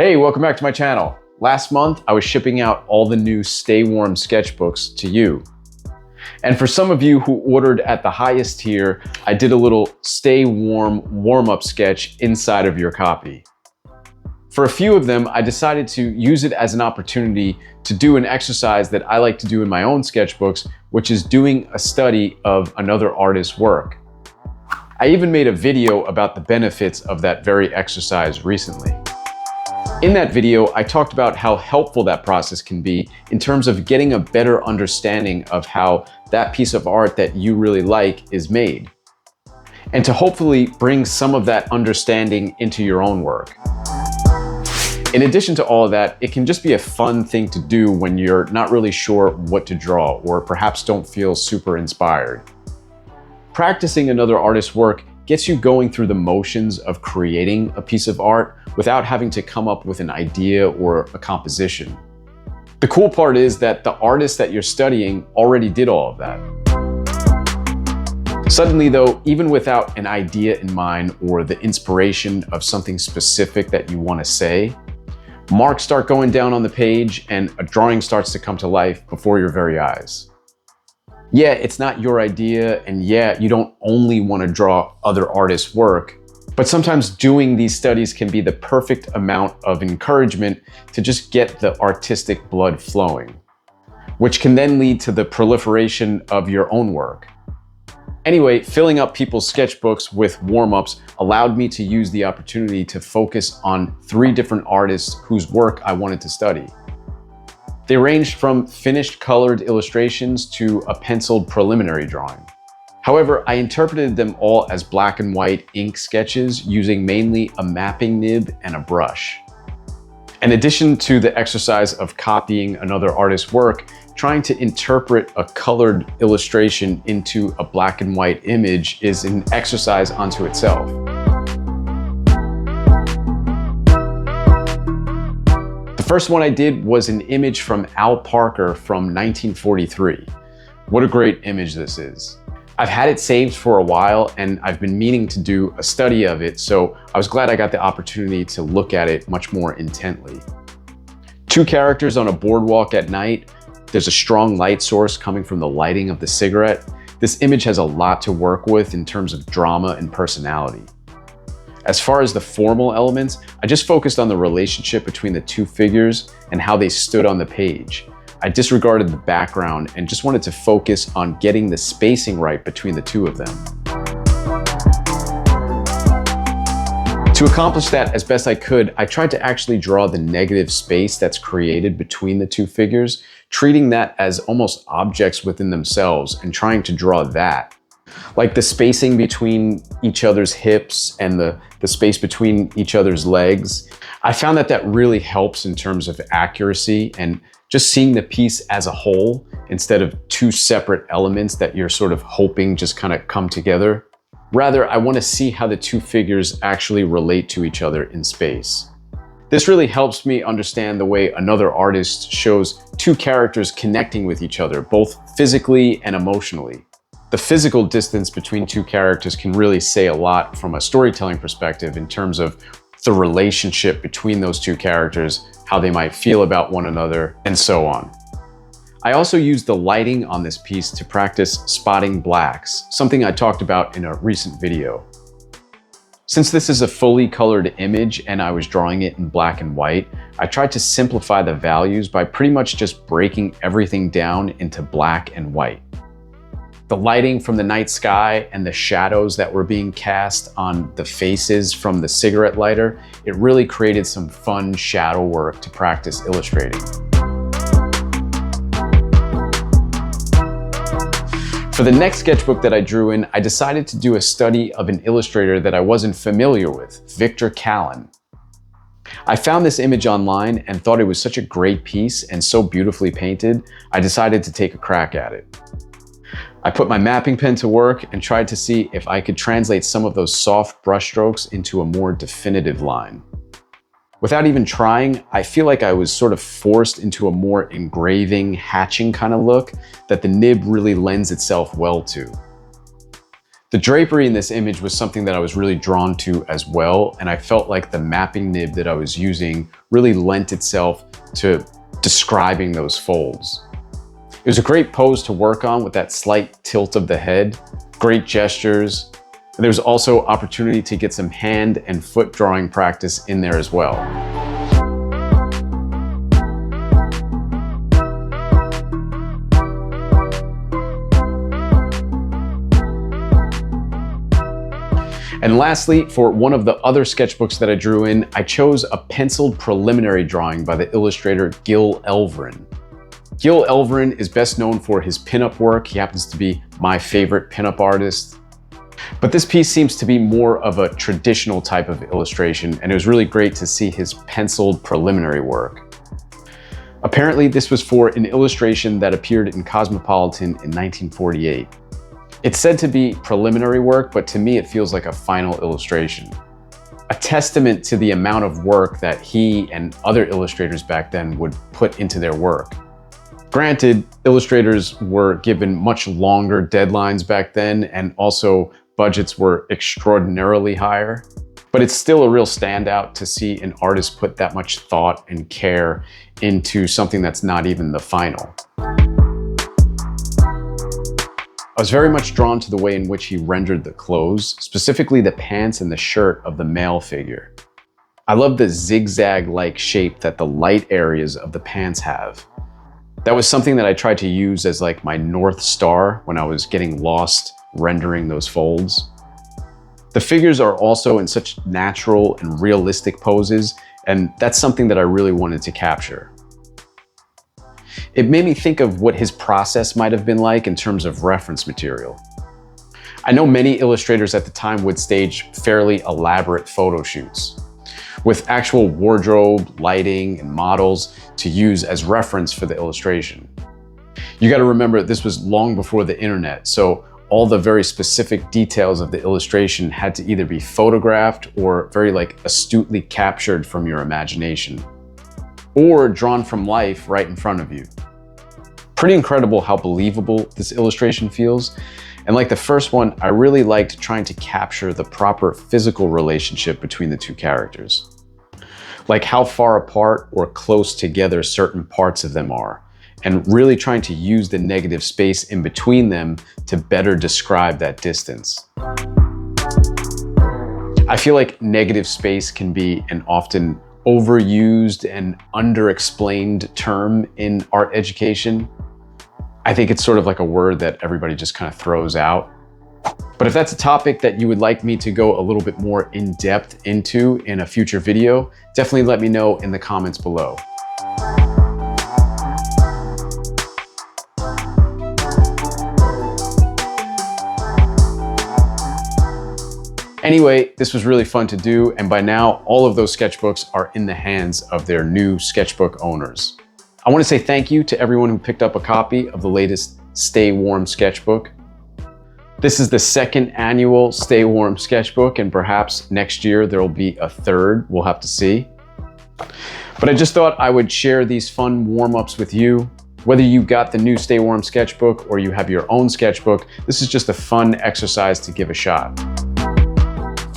Hey, welcome back to my channel. Last month, I was shipping out all the new Stay Warm sketchbooks to you. And for some of you who ordered at the highest tier, I did a little Stay Warm warm-up sketch inside of your copy. For a few of them, I decided to use it as an opportunity to do an exercise that I like to do in my own sketchbooks, which is doing a study of another artist's work. I even made a video about the benefits of that very exercise recently. In that video, I talked about how helpful that process can be in terms of getting a better understanding of how that piece of art that you really like is made, and to hopefully bring some of that understanding into your own work. In addition to all of that, it can just be a fun thing to do when you're not really sure what to draw or perhaps don't feel super inspired. Practicing another artist's work gets you going through the motions of creating a piece of art without having to come up with an idea or a composition. The cool part is that the artist that you're studying already did all of that. Suddenly though, even without an idea in mind or the inspiration of something specific that you want to say, marks start going down on the page and a drawing starts to come to life before your very eyes. Yeah, it's not your idea, and yeah, you don't only want to draw other artists' work, but sometimes doing these studies can be the perfect amount of encouragement to just get the artistic blood flowing, which can then lead to the proliferation of your own work. Anyway, filling up people's sketchbooks with warm-ups allowed me to use the opportunity to focus on 3 different artists whose work I wanted to study. They ranged from finished colored illustrations to a penciled preliminary drawing. However, I interpreted them all as black and white ink sketches using mainly a mapping nib and a brush. In addition to the exercise of copying another artist's work, trying to interpret a colored illustration into a black and white image is an exercise unto itself. The first one I did was an image from Al Parker from 1943. What a great image this is. I've had it saved for a while and I've been meaning to do a study of it, so I was glad I got the opportunity to look at it much more intently. 2 characters on a boardwalk at night. There's a strong light source coming from the lighting of the cigarette. This image has a lot to work with in terms of drama and personality. As far as the formal elements, I just focused on the relationship between the 2 figures and how they stood on the page. I disregarded the background and just wanted to focus on getting the spacing right between the 2 of them. To accomplish that as best I could, I tried to actually draw the negative space that's created between the 2 figures, treating that as almost objects within themselves and trying to draw that. Like the spacing between each other's hips and the space between each other's legs. I found that that really helps in terms of accuracy and just seeing the piece as a whole instead of 2 separate elements that you're sort of hoping just kind of come together. Rather, I want to see how the 2 figures actually relate to each other in space. This really helps me understand the way another artist shows 2 characters connecting with each other, both physically and emotionally. The physical distance between 2 characters can really say a lot from a storytelling perspective in terms of the relationship between those 2 characters, how they might feel about one another, and so on. I also used the lighting on this piece to practice spotting blacks, something I talked about in a recent video. Since this is a fully colored image and I was drawing it in black and white, I tried to simplify the values by pretty much just breaking everything down into black and white. The lighting from the night sky and the shadows that were being cast on the faces from the cigarette lighter, it really created some fun shadow work to practice illustrating. For the next sketchbook that I drew in, I decided to do a study of an illustrator that I wasn't familiar with, Kalin. I found this image online and thought it was such a great piece and so beautifully painted, I decided to take a crack at it. I put my mapping pen to work and tried to see if I could translate some of those soft brushstrokes into a more definitive line. Without even trying, I feel like I was sort of forced into a more engraving, hatching kind of look that the nib really lends itself well to. The drapery in this image was something that I was really drawn to as well, and I felt like the mapping nib that I was using really lent itself to describing those folds. It was a great pose to work on with that slight tilt of the head, great gestures, and there was also opportunity to get some hand and foot drawing practice in there as well. And lastly, for one of the other sketchbooks that I drew in, I chose a penciled preliminary drawing by the illustrator Gil Elvgren. Gil Elvgren is best known for his pinup work. He happens to be my favorite pinup artist. But this piece seems to be more of a traditional type of illustration, and it was really great to see his penciled preliminary work. Apparently, this was for an illustration that appeared in Cosmopolitan in 1948. It's said to be preliminary work, but to me it feels like a final illustration. A testament to the amount of work that he and other illustrators back then would put into their work. Granted, illustrators were given much longer deadlines back then, and also budgets were extraordinarily higher, but it's still a real standout to see an artist put that much thought and care into something that's not even the final. I was very much drawn to the way in which he rendered the clothes, specifically the pants and the shirt of the male figure. I love the zigzag-like shape that the light areas of the pants have. That was something that I tried to use as like my North Star when I was getting lost rendering those folds. The figures are also in such natural and realistic poses, and that's something that I really wanted to capture. It made me think of what his process might have been like in terms of reference material. I know many illustrators at the time would stage fairly elaborate photo shoots with actual wardrobe, lighting, and models to use as reference for the illustration. You gotta remember, this was long before the internet, so all the very specific details of the illustration had to either be photographed or very astutely captured from your imagination, or drawn from life right in front of you. Pretty incredible how believable this illustration feels. And like the first one, I really liked trying to capture the proper physical relationship between the two characters. Like how far apart or close together certain parts of them are, and really trying to use the negative space in between them to better describe that distance. I feel like negative space can be an often overused and underexplained term in art education. I think it's sort of like a word that everybody just kind of throws out. But if that's a topic that you would like me to go a little bit more in depth into in a future video, definitely let me know in the comments below. Anyway, this was really fun to do, and by now, all of those sketchbooks are in the hands of their new sketchbook owners. I want to say thank you to everyone who picked up a copy of the latest Stay Warm sketchbook. This is the second annual Stay Warm sketchbook, and perhaps next year there will be a third. We'll have to see. But I just thought I would share these fun warm-ups with you. Whether you got the new Stay Warm sketchbook or you have your own sketchbook, this is just a fun exercise to give a shot.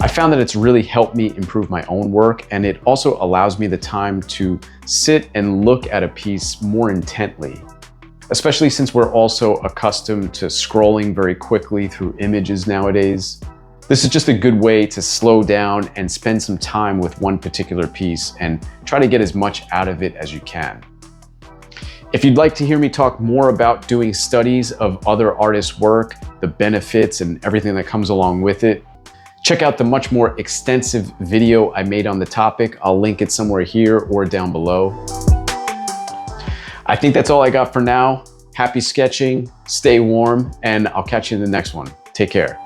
I found that it's really helped me improve my own work, and it also allows me the time to sit and look at a piece more intently, especially since we're also accustomed to scrolling very quickly through images nowadays. This is just a good way to slow down and spend some time with one particular piece and try to get as much out of it as you can. If you'd like to hear me talk more about doing studies of other artists' work, the benefits and everything that comes along with it, check out the much more extensive video I made on the topic. I'll link it somewhere here or down below. I think that's all I got for now. Happy sketching, stay warm, and I'll catch you in the next one. Take care.